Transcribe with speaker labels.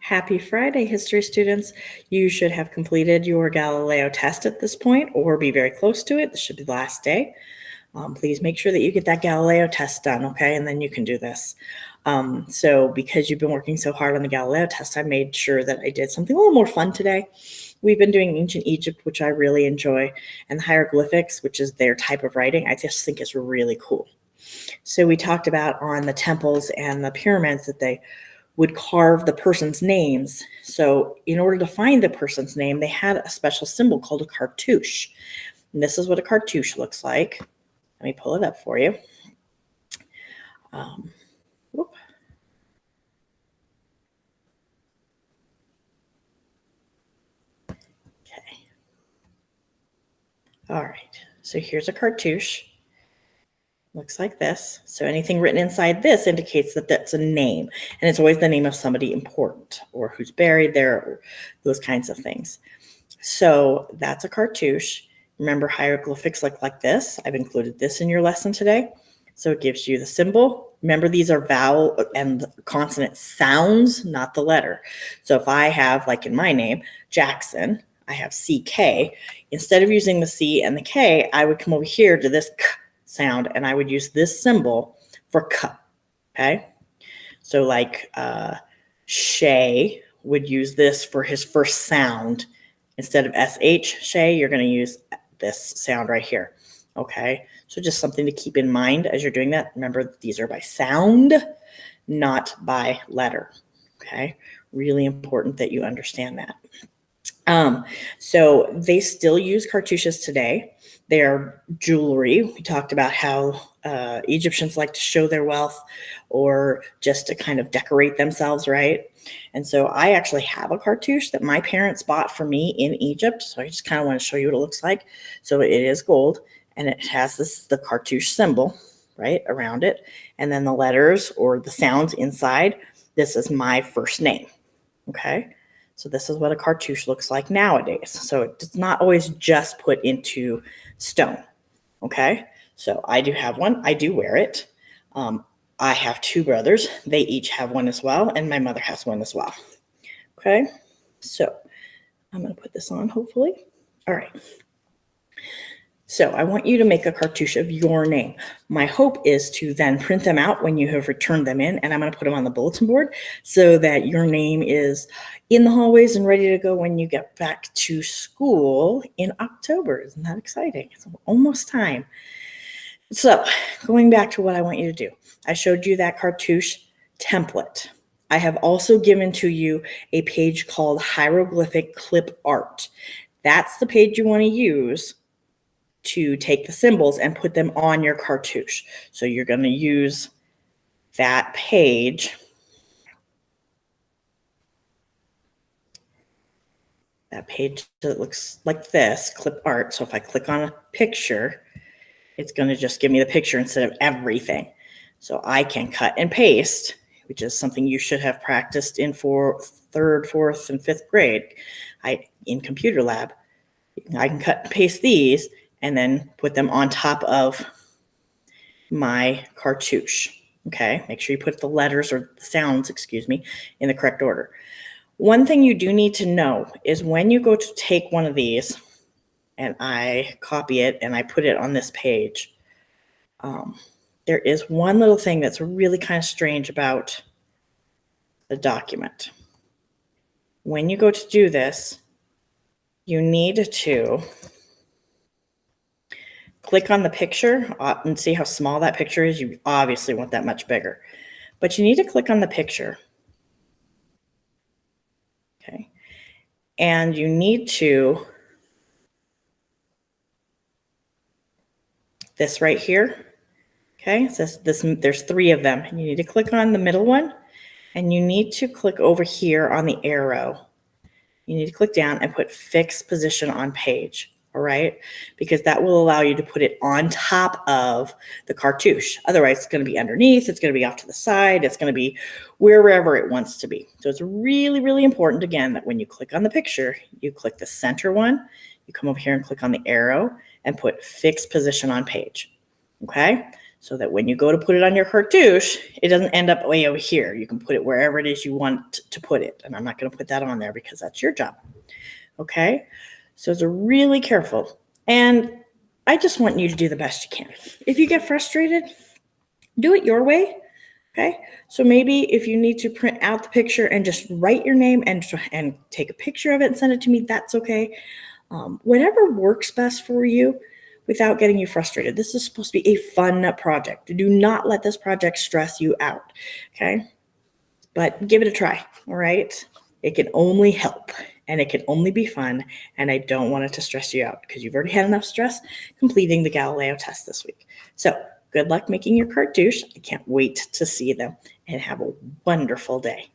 Speaker 1: Happy Friday, history students. You should have completed your Galileo test at this point or be very close to it. This should be the last day. Please make sure that you get that Galileo test done, okay? And then you can do this. So because you've been working so hard on the Galileo test, I made sure that I did something a little more fun today. We've been doing ancient Egypt, which I really enjoy, and the hieroglyphics, which is their type of writing. I just think is really cool. So we talked about on the temples and the pyramids that they would carve the person's names. So in order to find the person's name, they had a special symbol called a cartouche. And this is what a cartouche looks like. Let me pull it up for you. Whoop. Okay. All right. So here's a cartouche. Looks like this. So anything written inside this indicates that that's a name. And it's always the name of somebody important or who's buried there, or those kinds of things. So that's a cartouche. Remember, hieroglyphics look like this. I've included this in your lesson today. So it gives you the symbol. Remember, these are vowel and consonant sounds, not the letter. So if I have, like in my name, Jackson, I have CK. Instead of using the C and the K, I would come over here to this K sound, and I would use this symbol for K, okay? So like Shay would use this for his first sound. Instead of SH, Shay, you're going to use this sound right here, okay? So just something to keep in mind as you're doing that. Remember, these are by sound, not by letter, okay? Really important that you understand that. So they still use cartouches today. They are jewelry. We talked about how Egyptians like to show their wealth or just to kind of decorate themselves, right? And so I actually have a cartouche that my parents bought for me in Egypt. So I just kind of want to show you what it looks like. So it is gold, and it has the cartouche symbol right around it. And then the letters or the sounds inside. This is my first name, okay? So this is what a cartouche looks like nowadays. So it's not always just put into stone, okay? So I do have one. I do wear it. I have two brothers. They each have one as well, and my mother has one as well, okay? So I'm going to put this on, hopefully. All right. So I want you to make a cartouche of your name. My hope is to then print them out when you have returned them in, and I'm going to put them on the bulletin board so that your name is in the hallways and ready to go when you get back to school in October. Isn't that exciting? It's almost time. So going back to what I want you to do, I showed you that cartouche template. I have also given to you a page called Hieroglyphic Clip Art. That's the page you want to use to take the symbols and put them on your cartouche. So you're going to use that page. That page that looks like this, clip art. So if I click on a picture, it's going to just give me the picture instead of everything. So I can cut and paste, which is something you should have practiced in third, fourth, and fifth grade. In computer lab, I can cut and paste these and then put them on top of my cartouche, okay? Make sure you put the letters or the sounds, in the correct order. One thing you do need to know is when you go to take one of these and I copy it and I put it on this page, there is one little thing that's really kind of strange about the document. When you go to do this, you need to click on the picture and see how small that picture is. You obviously want that much bigger, but you need to click on the picture. Okay. And you need to, this right here, okay, it says this, there's three of them. And you need to click on the middle one, and you need to click over here on the arrow. You need to click down and put fixed position on page. All right, because that will allow you to put it on top of the cartouche. Otherwise, it's going to be underneath, it's going to be off to the side, it's going to be wherever it wants to be. So it's really, really important, again, that when you click on the picture, you click the center one, you come over here and click on the arrow and put fixed position on page. Okay, so that when you go to put it on your cartouche, it doesn't end up way over here. You can put it wherever it is you want to put it. And I'm not going to put that on there because that's your job. Okay? So really careful. And I just want you to do the best you can. If you get frustrated, do it your way. Okay? So maybe if you need to print out the picture and just write your name and take a picture of it and send it to me, that's okay. Whatever works best for you without getting you frustrated. This is supposed to be a fun project. Do not let this project stress you out, okay? But give it a try, all right? It can only help, and it can only be fun, and I don't want it to stress you out because you've already had enough stress completing the Galileo test this week. So good luck making your cartouche. I can't wait to see them, and have a wonderful day.